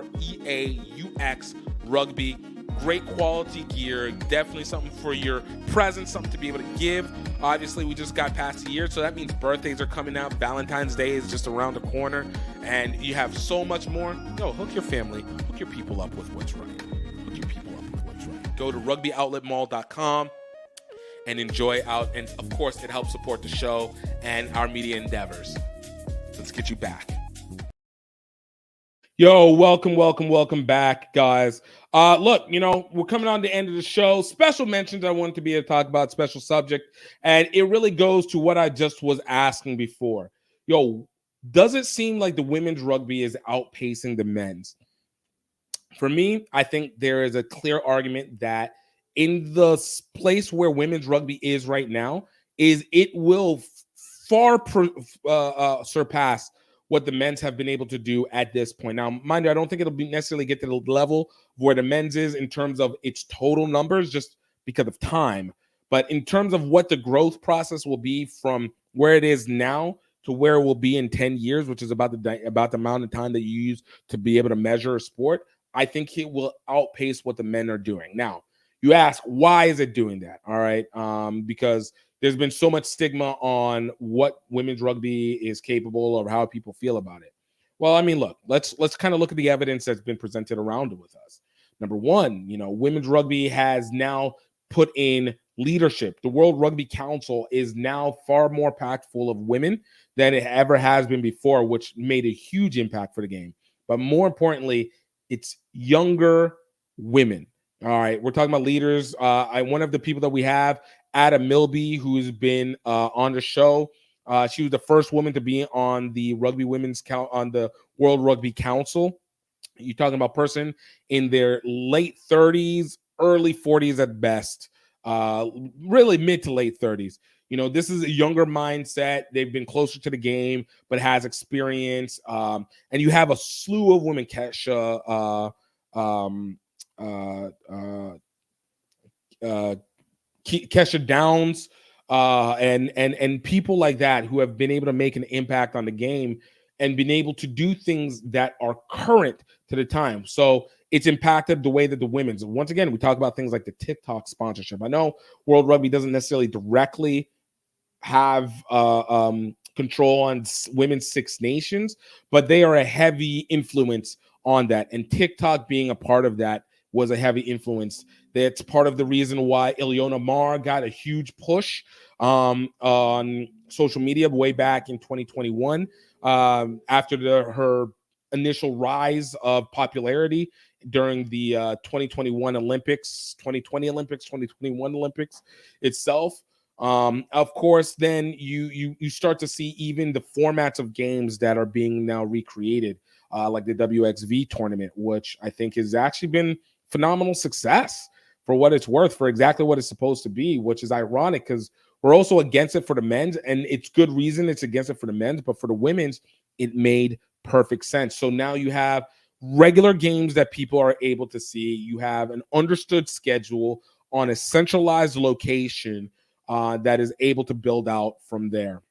Rugby. Great quality gear, definitely something for your present, something to be able to give. Obviously, we just got past the year, so that means birthdays are coming out. Valentine's Day is just around the corner, and you have so much more. Yo, hook your family, hook your people up with what's right. Hook your people up with what's right. Go to rugbyoutletmall.com and enjoy out, and of course, it helps support the show and our media endeavors. Let's get you back. Yo, welcome back, guys. Look, you know, we're coming on the end of the show. Special mentions I wanted to be able to talk about, special subject, and it really goes to what I just was asking before. Yo, does it seem like the women's rugby is outpacing the men's? For me, I think there is a clear argument that in the place where women's rugby is right now, is it will far surpass what the men's have been able to do at this point. Now, mind you, I don't think it'll be necessarily get to the level where the men's is in terms of its total numbers, just because of time. But in terms of what the growth process will be from where it is now to where it will be in 10 years, which is about the amount of time that you use to be able to measure a sport, I think it will outpace what the men are doing. Now, you ask, why is it doing that? All right, because there's been so much stigma on what women's rugby is capable of, how people feel about it. Well, I mean, look, let's kind of look at the evidence that's been presented around with us. Number one, you know, women's rugby has now put in leadership. The World Rugby Council is now far more packed full of women than it ever has been before, which made a huge impact for the game. But more importantly, it's younger women. All right, we're talking about leaders. One of the people that we have, Ada Milby, who's been on the show. She was the first woman to be on the Rugby Women's on the World Rugby Council. You're talking about a person in their late 30s, early 40s at best, really mid to late 30s. You know, this is a younger mindset. They've been closer to the game, but has experience. And you have a slew of women, Kesha Downs, and people like that who have been able to make an impact on the game and been able to do things that are current to the time. So it's impacted the way that the women's. Once again, we talk about things like the TikTok sponsorship. I know World Rugby doesn't necessarily directly have control on Women's Six Nations, but they are a heavy influence on that. And TikTok being a part of that was a heavy influence. That's part of the reason why Ileana Mar got a huge push on social media way back in 2021 after her initial rise of popularity during the 2021 Olympics, 2020 Olympics, 2021 Olympics itself. Of course, then you start to see even the formats of games that are being now recreated, like the WXV tournament, which I think has actually been phenomenal success for what it's worth, for exactly what it's supposed to be, which is ironic because We're also against it for the men's, and it's good reason it's against it for the men's, but for the women's, it made perfect sense. So now you have regular games that people are able to see. You have an understood schedule on a centralized location that is able to build out from there.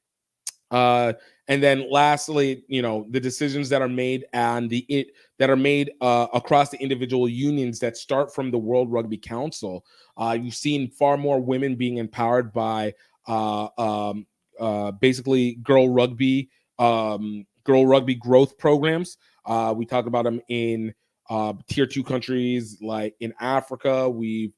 And then lastly, the decisions that are made across the individual unions that start from the World Rugby Council. You've seen far more women being empowered by basically girl rugby growth programs. We talk about them in tier 2 countries like in Africa. We've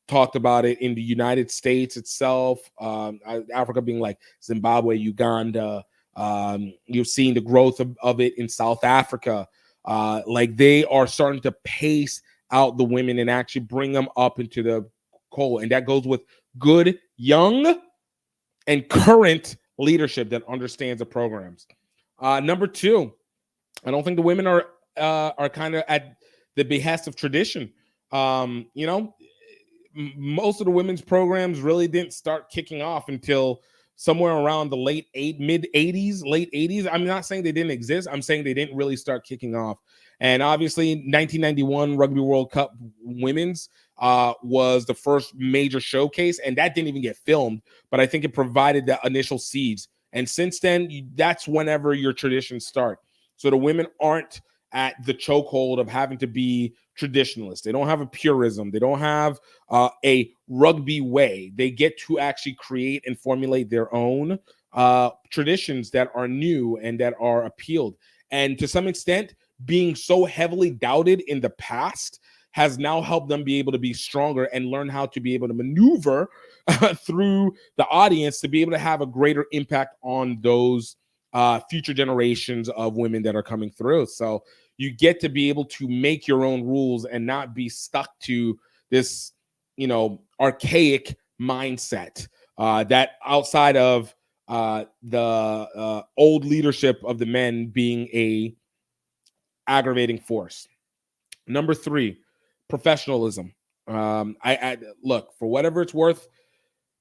talked about it in the United States itself, Africa being like Zimbabwe, Uganda. You've seen the growth of it in South Africa. Like they are starting to pace out the women and actually bring them up into the coal. And that goes with good, young, and current leadership that understands the programs. Number 2, I don't think the women are kind of at the behest of tradition. Most of the women's programs really didn't start kicking off until somewhere around the mid 80s, late 80s. I'm not saying they didn't exist. I'm saying they didn't really start kicking off. And obviously 1991 Rugby World Cup Women's was the first major showcase, and that didn't even get filmed, but I think it provided the initial seeds. And since then, that's whenever your traditions start. So the women aren't at the chokehold of having to be traditionalists. They don't have a purism. They don't have a rugby way. They get to actually create and formulate their own traditions that are new and that are appealed. And to some extent, being so heavily doubted in the past has now helped them be able to be stronger and learn how to be able to maneuver through the audience to be able to have a greater impact on those future generations of women that are coming through. So you get to be able to make your own rules and not be stuck to this, archaic mindset that outside of the old leadership of the men being a aggravating force. Number 3, professionalism. I look, for whatever it's worth,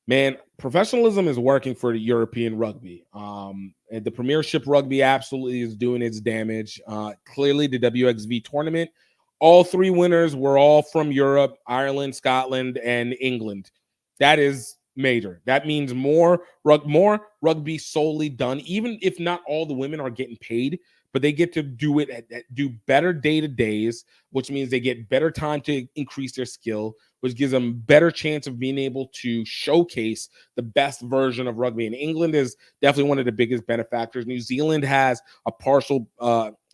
man, professionalism is working for the European rugby. And the Premiership rugby absolutely is doing its damage. Clearly, the WXV tournament, all 3 winners were all from Europe, Ireland, Scotland, and England. That is major. That means more rugby solely done, even if not all the women are getting paid, but they get to do do better day-to-days, which means they get better time to increase their skill, which gives them better chance of being able to showcase the best version of rugby. And England is definitely one of the biggest benefactors. New Zealand has a partial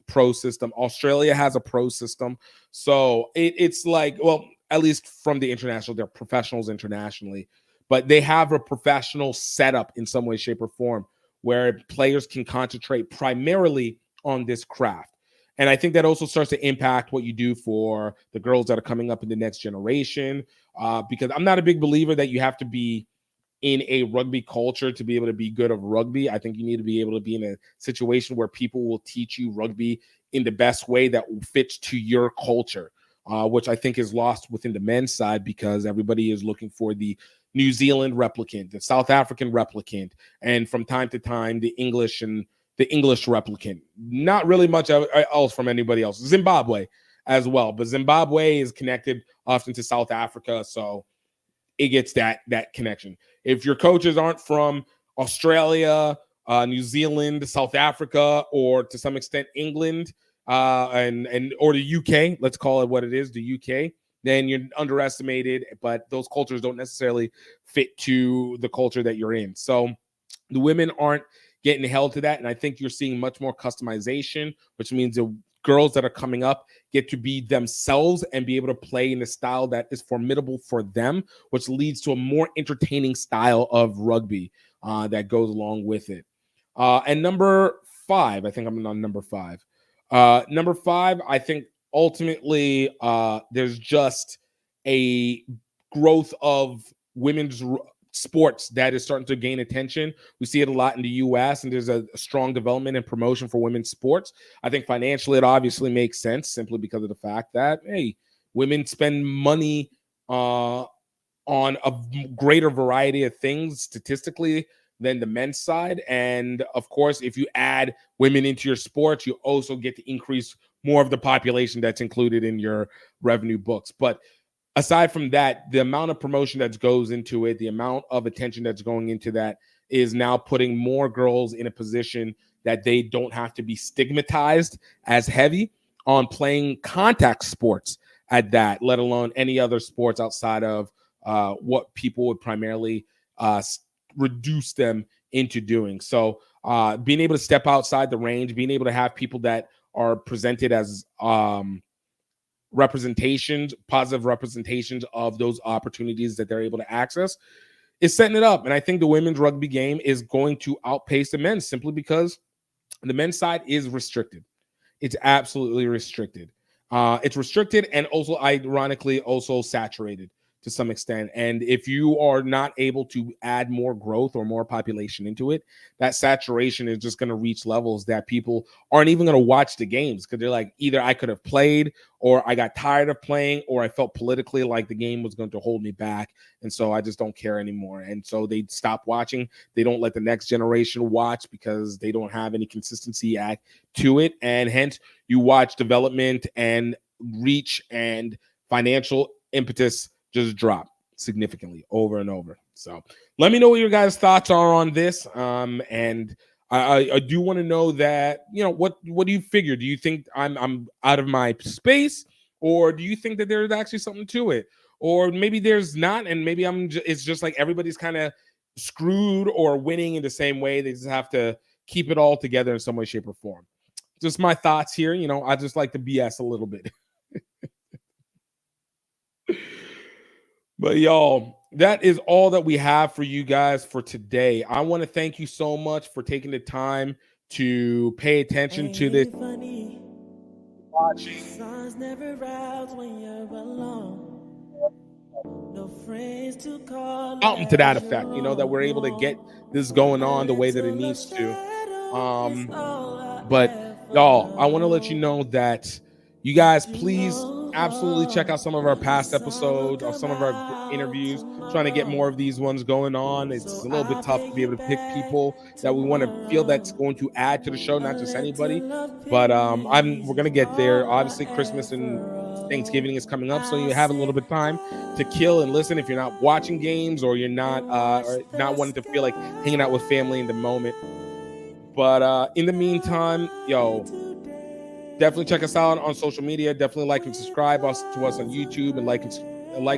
pro system. Australia has a pro system. So it's like, well, at least from the international, they're professionals internationally, but they have a professional setup in some way, shape, or form where players can concentrate primarily on this craft. And I think that also starts to impact what you do for the girls that are coming up in the next generation, because I'm not a big believer that you have to be in a rugby culture to be able to be good at rugby. I think you need to be able to be in a situation where people will teach you rugby in the best way that fits to your culture, which I think is lost within the men's side because everybody is looking for the New Zealand replicant, the South African replicant, and from time to time, the English replicant. Not really much else from anybody else. Zimbabwe as well, but Zimbabwe is connected often to South Africa, so it gets that connection. If your coaches aren't from Australia, New Zealand, South Africa, or to some extent England, and or the UK, let's call it what it is, the UK, then you're underestimated, but those cultures don't necessarily fit to the culture that you're in. So the women aren't getting held to that, and I think you're seeing much more customization, which means the girls that are coming up get to be themselves and be able to play in a style that is formidable for them, which leads to a more entertaining style of rugby that goes along with it. And number 5, I think I'm on number 5. Number 5, I think ultimately there's just a growth of women's sports that is starting to gain attention. We see it a lot in the US, and there's a strong development and promotion for women's sports. I think financially it obviously makes sense simply because of the fact that, hey, women spend money on a greater variety of things statistically than the men's side. And of course, if you add women into your sports, you also get to increase more of the population that's included in your revenue books. But aside from that, the amount of promotion that goes into it, the amount of attention that's going into that is now putting more girls in a position that they don't have to be stigmatized as heavy on playing contact sports at that, let alone any other sports outside of what people would primarily reduce them into doing. So being able to step outside the range, being able to have people that are presented as representations, positive representations of those opportunities that they're able to access is setting it up. And I think the women's rugby game is going to outpace the men's simply because the men's side is restricted. It's absolutely restricted. It's restricted and also ironically also saturated to some extent. And if you are not able to add more growth or more population into it, that saturation is just going to reach levels that people aren't even going to watch the games because they're like, either I could have played or I got tired of playing or I felt politically like the game was going to hold me back. And so I just don't care anymore. And so they stop watching. They don't let the next generation watch because they don't have any consistency to it. And hence you watch development and reach and financial impetus just drop significantly over and over. So let me know what your guys' thoughts are on this. And I do want to know that, you know, what do you figure? Do you think I'm out of my space, or do you think that there's actually something to it? Or maybe there's not, and maybe it's just like everybody's kind of screwed or winning in the same way. They just have to keep it all together in some way, shape, or form. Just my thoughts here. You know, I just like to BS a little bit. But y'all, that is all that we have for you guys for today. I want to thank you so much for taking the time to pay attention to this. Watching. Something to that effect, you know, that we're able to get this going on the way that it needs to. But y'all, I want to let you know that you guys please absolutely check out some of our past episodes or some of our interviews, trying to get more of these ones going on. It's a little bit tough to be able to pick people that we want to feel that's going to add to the show, not just anybody. But we're going to get there. Obviously, Christmas and Thanksgiving is coming up, so you have a little bit of time to kill and listen if you're not watching games or you're not wanting to feel like hanging out with family in the moment. But in the meantime, yo, definitely check us out on social media. Definitely like and subscribe to us on YouTube, and like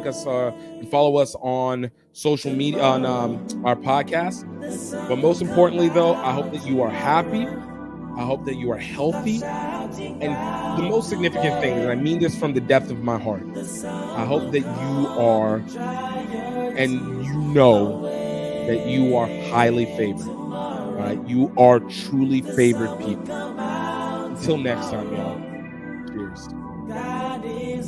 us and follow us on social media on our podcast. But most importantly, though, I hope that you are happy. I hope that you are healthy. And the most significant thing, and I mean this from the depth of my heart, I hope that you are, and you know that you are highly favored. Right? You are truly favored people. Until next time, y'all. Cheers.